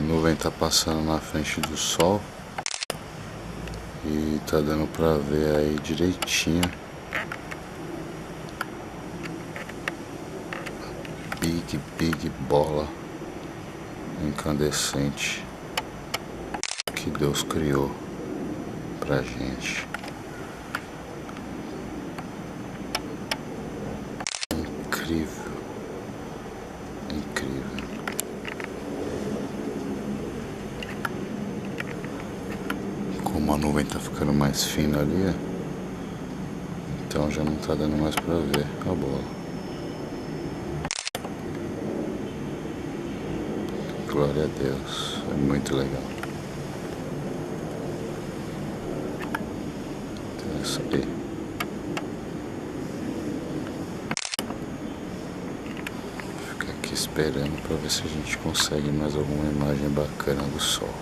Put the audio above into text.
nuvem tá passando na frente do sol e tá dando pra ver aí direitinho. Big bola incandescente que Deus criou pra gente. Incrível, incrível. Como a nuvem tá ficando mais fina ali, então já não tá dando mais pra ver a bola. Glória a Deus, é muito legal. Então é isso aí. Fica aqui esperando pra ver se a gente consegue mais alguma imagem bacana do sol.